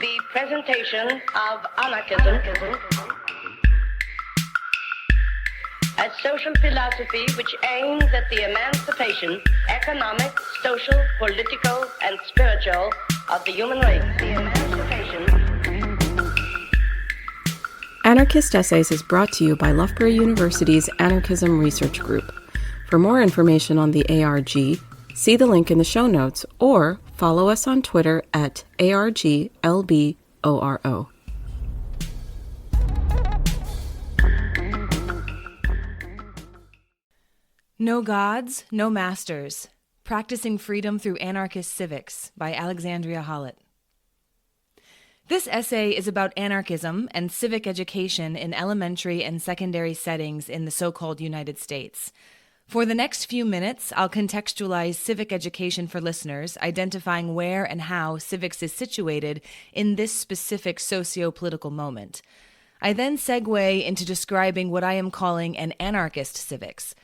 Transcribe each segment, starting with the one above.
The presentation of anarchism as social philosophy which aims at the emancipation, economic, social, political, and spiritual of the human race. The emancipation. Anarchist Essays is brought to you by Loughborough University's Anarchism Research Group. For more information on the ARG, see the link in the show notes or follow us on Twitter at ARGLBORO. No Gods, No Masters. Practicing Freedom Through Anarchist Civics by Alexandria Hollett. This essay is about anarchism and civic education in elementary and secondary settings in the so-called United States. For the next few minutes, I'll contextualize civic education for listeners, identifying where and how civics is situated in this specific socio-political moment. I then segue into describing what I am calling an anarchist civics,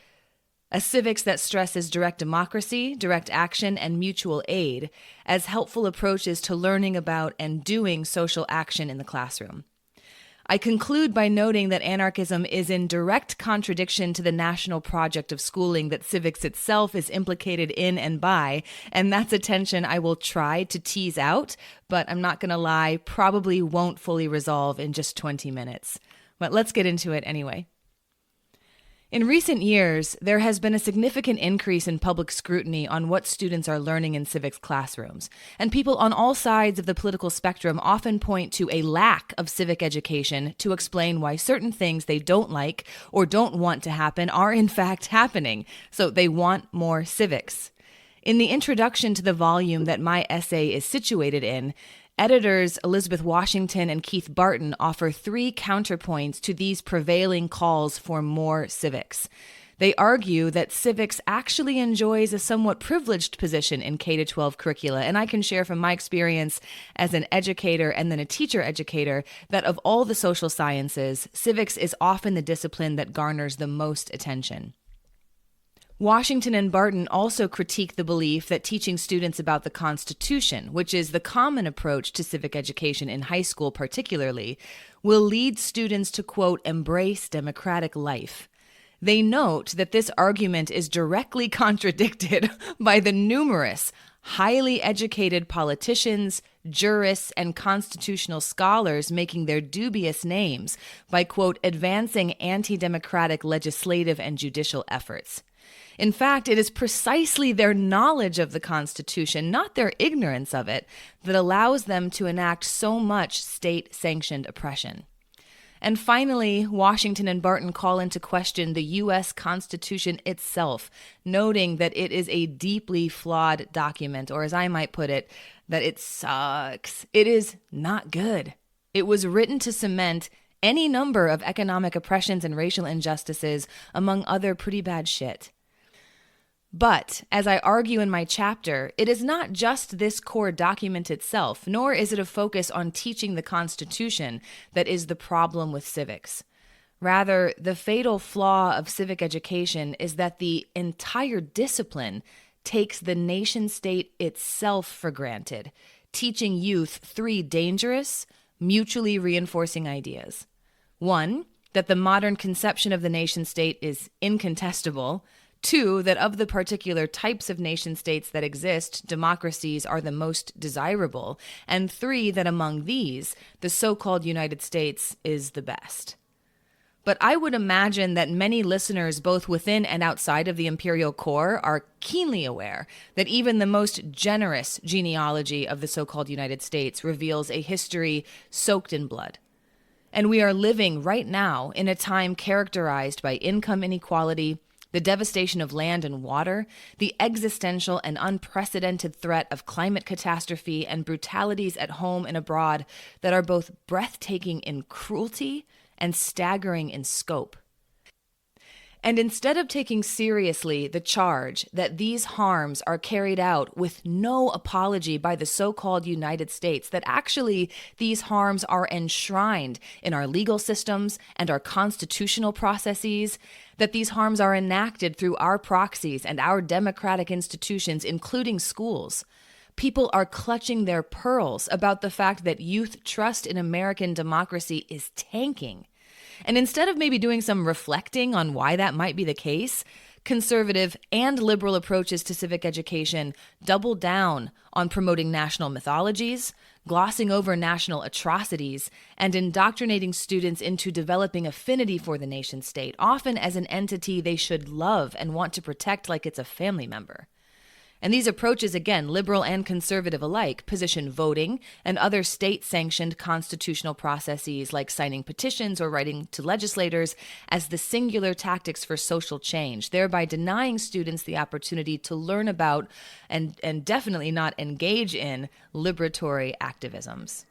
a civics that stresses direct democracy, direct action, and mutual aid as helpful approaches to learning about and doing social action in the classroom. I conclude by noting that anarchism is in direct contradiction to the national project of schooling that civics itself is implicated in and by, and that's a tension I will try to tease out, but I'm not going to lie, probably won't fully resolve in just 20 minutes. But let's get into it anyway. In recent years, there has been a significant increase in public scrutiny on what students are learning in civics classrooms, and people on all sides of the political spectrum often point to a lack of civic education to explain why certain things they don't like or don't want to happen are in fact happening, so they want more civics. In the introduction to the volume that my essay is situated in, editors Elizabeth Washington and Keith Barton offer three counterpoints to these prevailing calls for more civics. They argue that civics actually enjoys a somewhat privileged position in K-12 curricula, and I can share from my experience as an educator and then a teacher educator that of all the social sciences, civics is often the discipline that garners the most attention. Washington and Barton also critique the belief that teaching students about the Constitution, which is the common approach to civic education in high school particularly, will lead students to, quote, embrace democratic life. They note that this argument is directly contradicted by the numerous highly educated politicians, jurists, and constitutional scholars making their dubious names by, quote, advancing anti-democratic legislative and judicial efforts. In fact, it is precisely their knowledge of the Constitution, not their ignorance of it, that allows them to enact so much state-sanctioned oppression. And finally, Washington and Barton call into question the U.S. Constitution itself, noting that it is a deeply flawed document, or as I might put it, that it sucks. It is not good. It was written to cement any number of economic oppressions and racial injustices, among other pretty bad shit. But, as I argue in my chapter, it is not just this core document itself, nor is it a focus on teaching the Constitution that is the problem with civics. Rather, the fatal flaw of civic education is that the entire discipline takes the nation-state itself for granted, teaching youth three dangerous, mutually reinforcing ideas. One, that the modern conception of the nation-state is incontestable. Two, that of the particular types of nation-states that exist, democracies are the most desirable. And three, that among these, the so-called United States is the best. But I would imagine that many listeners, both within and outside of the imperial core, are keenly aware that even the most generous genealogy of the so-called United States reveals a history soaked in blood. And we are living right now in a time characterized by income inequality, the devastation of land and water, the existential and unprecedented threat of climate catastrophe, and brutalities at home and abroad that are both breathtaking in cruelty and staggering in scope. And instead of taking seriously the charge that these harms are carried out with no apology by the so-called United States, that actually these harms are enshrined in our legal systems and our constitutional processes, that these harms are enacted through our proxies and our democratic institutions, including schools, People are clutching their pearls about the fact that youth trust in American democracy is tanking. And instead of maybe doing some reflecting on why that might be the case, conservative and liberal approaches to civic education double down on promoting national mythologies, glossing over national atrocities, and indoctrinating students into developing affinity for the nation state, often as an entity they should love and want to protect like it's a family member. And these approaches, again, liberal and conservative alike, position voting and other state-sanctioned constitutional processes like signing petitions or writing to legislators as the singular tactics for social change, thereby denying students the opportunity to learn about and definitely not engage in liberatory activisms.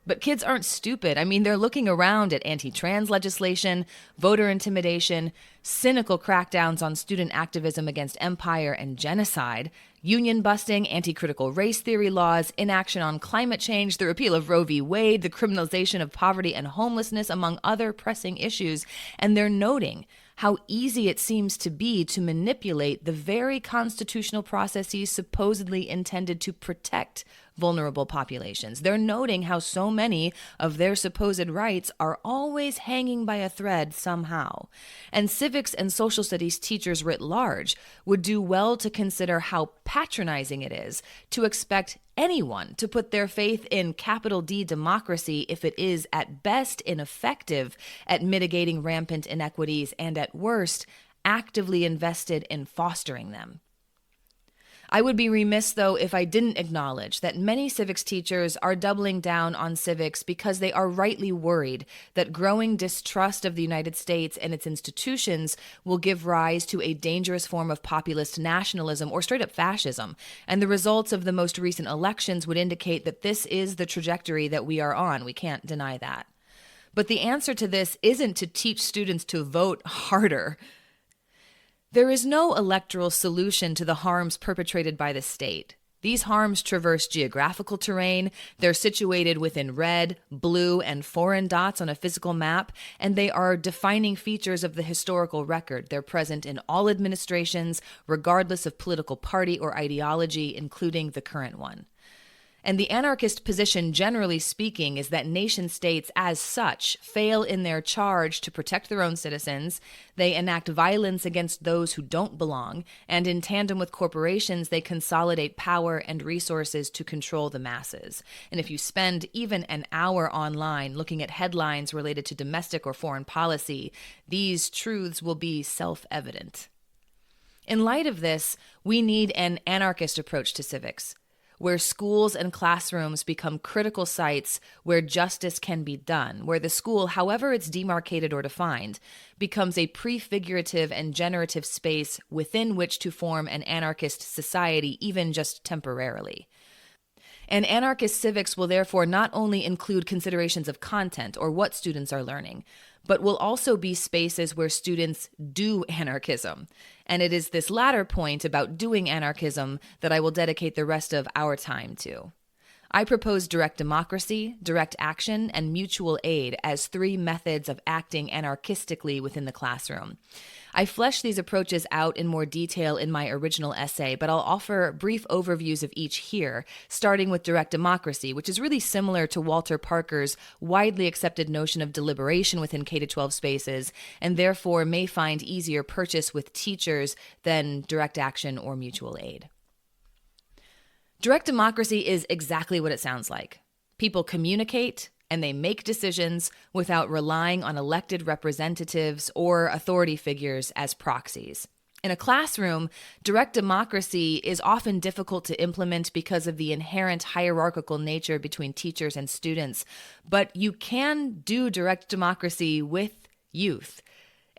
But kids aren't stupid. I mean, they're looking around at anti-trans legislation, voter intimidation, cynical crackdowns on student activism against empire and genocide, union busting, anti-critical race theory laws, inaction on climate change, the repeal of Roe v. Wade, the criminalization of poverty and homelessness, among other pressing issues. And they're noting how easy it seems to be to manipulate the very constitutional processes supposedly intended to protect vulnerable populations. They're noting how so many of their supposed rights are always hanging by a thread somehow. And civics and social studies teachers writ large would do well to consider how patronizing it is to expect anyone to put their faith in capital D democracy if it is at best ineffective at mitigating rampant inequities and at worst actively invested in fostering them. I would be remiss, though, if I didn't acknowledge that many civics teachers are doubling down on civics because they are rightly worried that growing distrust of the United States and its institutions will give rise to a dangerous form of populist nationalism or straight-up fascism. And the results of the most recent elections would indicate that this is the trajectory that we are on. We can't deny that. But the answer to this isn't to teach students to vote harder. There is no electoral solution to the harms perpetrated by the state. These harms traverse geographical terrain, they're situated within red, blue, and foreign dots on a physical map, and they are defining features of the historical record. They're present in all administrations, regardless of political party or ideology, including the current one. And the anarchist position, generally speaking, is that nation-states as such fail in their charge to protect their own citizens, they enact violence against those who don't belong, and in tandem with corporations, they consolidate power and resources to control the masses. And if you spend even an hour online looking at headlines related to domestic or foreign policy, these truths will be self-evident. In light of this, we need an anarchist approach to civics, where schools and classrooms become critical sites where justice can be done, where the school, however it's demarcated or defined, becomes a prefigurative and generative space within which to form an anarchist society, even just temporarily. And anarchist civics will therefore not only include considerations of content or what students are learning, but will also be spaces where students do anarchism. And it is this latter point about doing anarchism that I will dedicate the rest of our time to. I propose direct democracy, direct action, and mutual aid as three methods of acting anarchistically within the classroom. I flesh these approaches out in more detail in my original essay, but I'll offer brief overviews of each here, starting with direct democracy, which is really similar to Walter Parker's widely accepted notion of deliberation within K-12 spaces, and therefore may find easier purchase with teachers than direct action or mutual aid. Direct democracy is exactly what it sounds like. People communicate and they make decisions without relying on elected representatives or authority figures as proxies. In a classroom, direct democracy is often difficult to implement because of the inherent hierarchical nature between teachers and students, but you can do direct democracy with youth.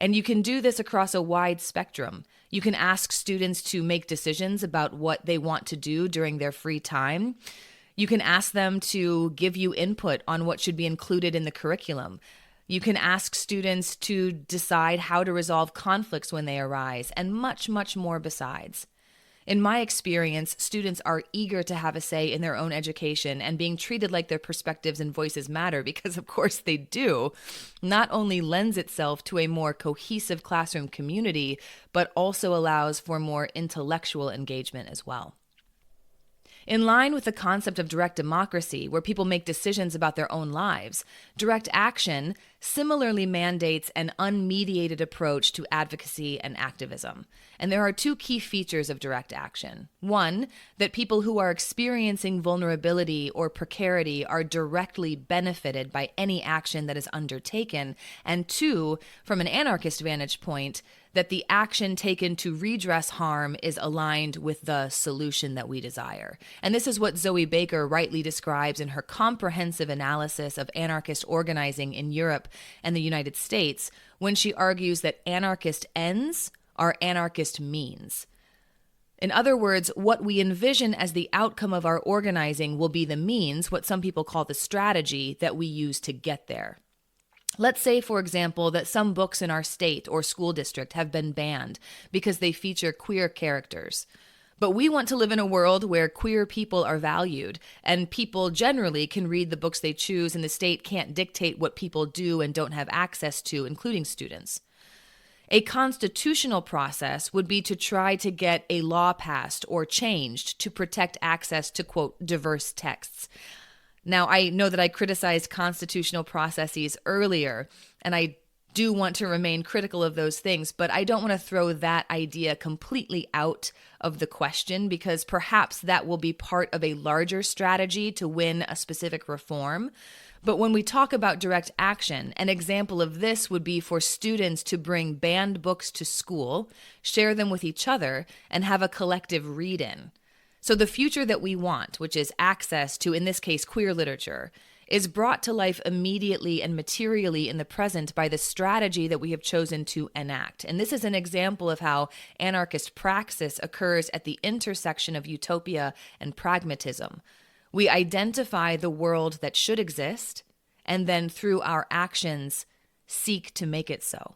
And you can do this across a wide spectrum. You can ask students to make decisions about what they want to do during their free time. You can ask them to give you input on what should be included in the curriculum. You can ask students to decide how to resolve conflicts when they arise, and much, much more besides. In my experience, students are eager to have a say in their own education, and being treated like their perspectives and voices matter, because of course they do, not only lends itself to a more cohesive classroom community, but also allows for more intellectual engagement as well. In line with the concept of direct democracy, where people make decisions about their own lives, direct action similarly mandates an unmediated approach to advocacy and activism. And there are two key features of direct action. One, that people who are experiencing vulnerability or precarity are directly benefited by any action that is undertaken. And two, from an anarchist vantage point, that the action taken to redress harm is aligned with the solution that we desire. And this is what Zoe Baker rightly describes in her comprehensive analysis of anarchist organizing in Europe and the United States when she argues that anarchist ends are anarchist means. In other words, what we envision as the outcome of our organizing will be the means, what some people call the strategy, that we use to get there. Let's say, for example, that some books in our state or school district have been banned because they feature queer characters. But we want to live in a world where queer people are valued, and people generally can read the books they choose, and the state can't dictate what people do and don't have access to, including students. A constitutional process would be to try to get a law passed or changed to protect access to, quote, diverse texts. Now, I know that I criticized constitutional processes earlier, and I do want to remain critical of those things, but I don't want to throw that idea completely out of the question, because perhaps that will be part of a larger strategy to win a specific reform. But when we talk about direct action, an example of this would be for students to bring banned books to school, share them with each other, and have a collective read-in. So the future that we want, which is access to, in this case, queer literature, is brought to life immediately and materially in the present by the strategy that we have chosen to enact. And this is an example of how anarchist praxis occurs at the intersection of utopia and pragmatism. We identify the world that should exist, and then through our actions, seek to make it so.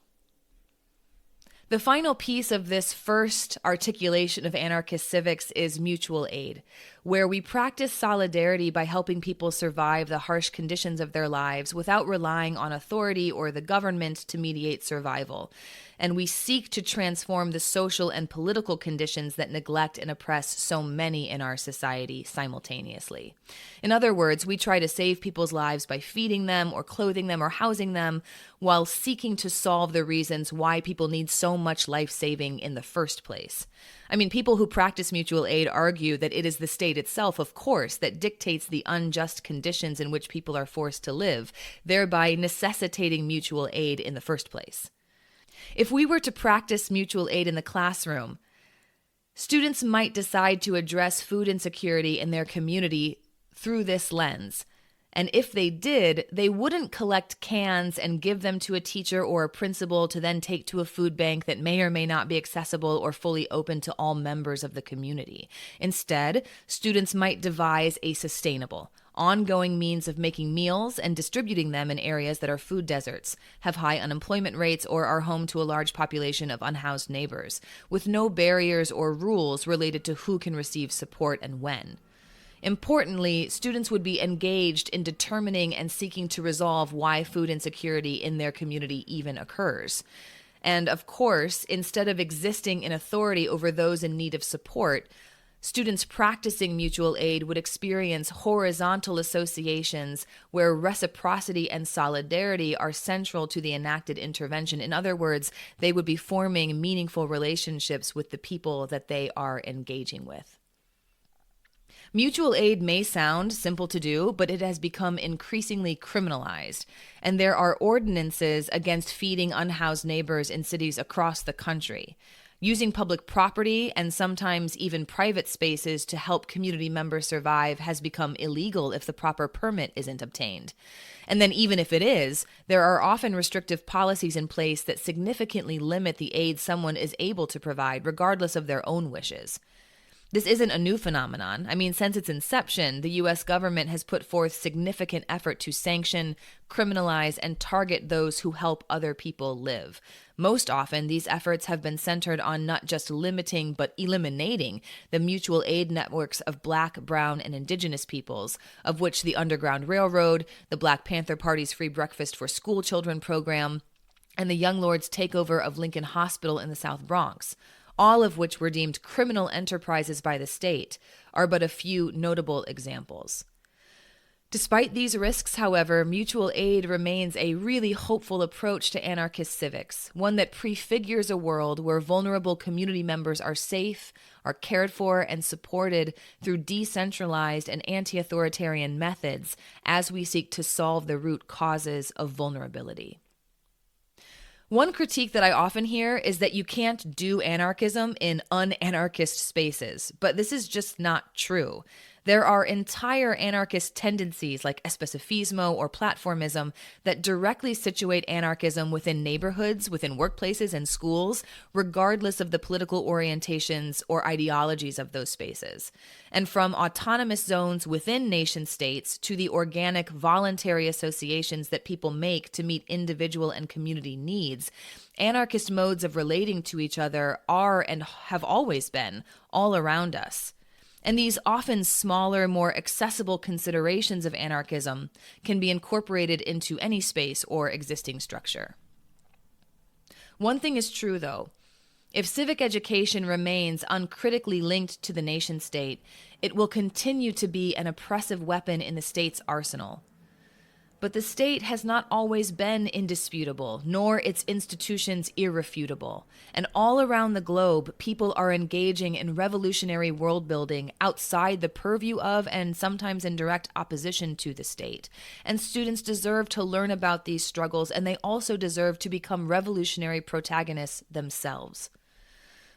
The final piece of this first articulation of anarchist civics is mutual aid, where we practice solidarity by helping people survive the harsh conditions of their lives without relying on authority or the government to mediate survival. And we seek to transform the social and political conditions that neglect and oppress so many in our society simultaneously. In other words, we try to save people's lives by feeding them or clothing them or housing them, while seeking to solve the reasons why people need so much life-saving in the first place. I mean, people who practice mutual aid argue that it is the state itself, of course, that dictates the unjust conditions in which people are forced to live, thereby necessitating mutual aid in the first place. If we were to practice mutual aid in the classroom, students might decide to address food insecurity in their community through this lens. And if they did, they wouldn't collect cans and give them to a teacher or a principal to then take to a food bank that may or may not be accessible or fully open to all members of the community. Instead, students might devise a sustainable, ongoing means of making meals and distributing them in areas that are food deserts, have high unemployment rates, or are home to a large population of unhoused neighbors, with no barriers or rules related to who can receive support and when. Importantly, students would be engaged in determining and seeking to resolve why food insecurity in their community even occurs. And of course, instead of existing in authority over those in need of support, students practicing mutual aid would experience horizontal associations where reciprocity and solidarity are central to the enacted intervention. In other words, they would be forming meaningful relationships with the people that they are engaging with. Mutual aid may sound simple to do, but it has become increasingly criminalized, and there are ordinances against feeding unhoused neighbors in cities across the country. Using public property and sometimes even private spaces to help community members survive has become illegal if the proper permit isn't obtained. And then even if it is, there are often restrictive policies in place that significantly limit the aid someone is able to provide, regardless of their own wishes. This isn't a new phenomenon. I mean, since its inception, the U.S. government has put forth significant effort to sanction, criminalize, and target those who help other people live. Most often, these efforts have been centered on not just limiting, but eliminating the mutual aid networks of Black, Brown, and Indigenous peoples, of which the Underground Railroad, the Black Panther Party's Free Breakfast for School Children program, and the Young Lords' takeover of Lincoln Hospital in the South Bronx, all of which were deemed criminal enterprises by the state, are but a few notable examples. Despite these risks, however, mutual aid remains a really hopeful approach to anarchist civics, one that prefigures a world where vulnerable community members are safe, are cared for, and supported through decentralized and anti-authoritarian methods as we seek to solve the root causes of vulnerability. One critique that I often hear is that you can't do anarchism in un-anarchist spaces, but this is just not true. There are entire anarchist tendencies like especifismo or platformism that directly situate anarchism within neighborhoods, within workplaces and schools, regardless of the political orientations or ideologies of those spaces. And from autonomous zones within nation states to the organic voluntary associations that people make to meet individual and community needs, anarchist modes of relating to each other are and have always been all around us. And these often smaller, more accessible considerations of anarchism can be incorporated into any space or existing structure. One thing is true, though. If civic education remains uncritically linked to the nation state, it will continue to be an oppressive weapon in the state's arsenal. But the state has not always been indisputable, nor its institutions irrefutable. And all around the globe, people are engaging in revolutionary world building outside the purview of and sometimes in direct opposition to the state. And students deserve to learn about these struggles, and they also deserve to become revolutionary protagonists themselves.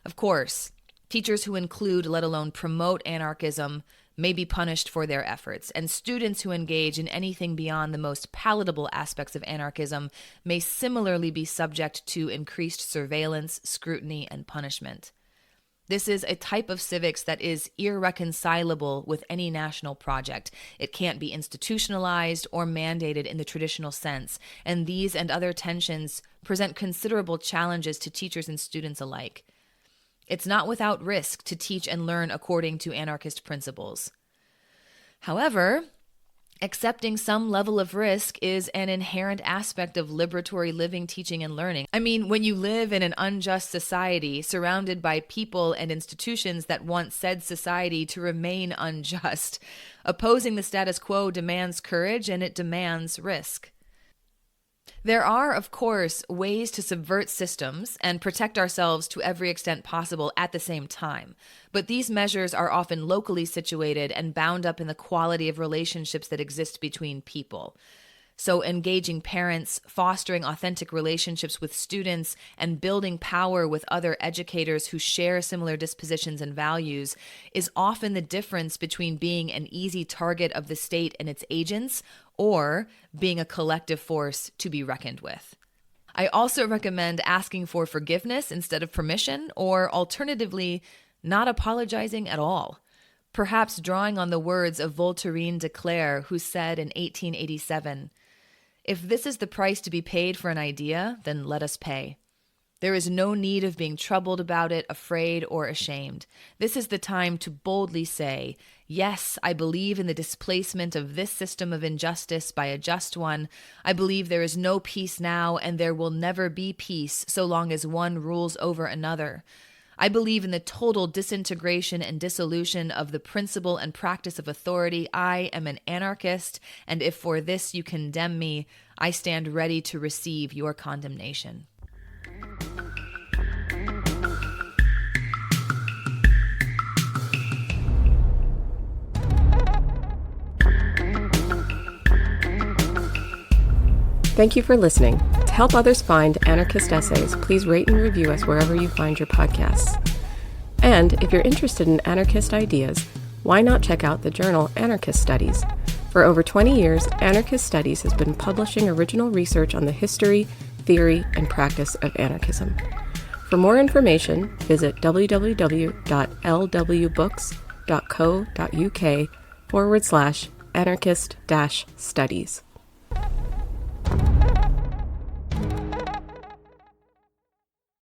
Of course, teachers who include, let alone promote anarchism, may be punished for their efforts, and students who engage in anything beyond the most palatable aspects of anarchism may similarly be subject to increased surveillance, scrutiny, and punishment. This is a type of civics that is irreconcilable with any national project. It can't be institutionalized or mandated in the traditional sense, and these and other tensions present considerable challenges to teachers and students alike. It's not without risk to teach and learn according to anarchist principles. However, accepting some level of risk is an inherent aspect of liberatory living, teaching, and learning. I mean, when you live in an unjust society surrounded by people and institutions that want said society to remain unjust, opposing the status quo demands courage and it demands risk. There are, of course, ways to subvert systems and protect ourselves to every extent possible at the same time, but these measures are often locally situated and bound up in the quality of relationships that exist between people. So engaging parents, fostering authentic relationships with students, and building power with other educators who share similar dispositions and values is often the difference between being an easy target of the state and its agents or being a collective force to be reckoned with. I also recommend asking for forgiveness instead of permission, or alternatively, not apologizing at all. Perhaps drawing on the words of Voltairine de Cleyre, who said in 1887, "If this is the price to be paid for an idea, then let us pay. There is no need of being troubled about it, afraid, or ashamed. This is the time to boldly say, yes, I believe in the displacement of this system of injustice by a just one. I believe there is no peace now, and there will never be peace so long as one rules over another. I believe in the total disintegration and dissolution of the principle and practice of authority. I am an anarchist, and if for this you condemn me, I stand ready to receive your condemnation." Thank you for listening. To help others find anarchist essays, please rate and review us wherever you find your podcasts. And if you're interested in anarchist ideas, why not check out the journal Anarchist Studies? For over 20 years, Anarchist Studies has been publishing original research on the history, theory, and practice of anarchism. For more information, visit www.lwbooks.co.uk/anarchist-studies.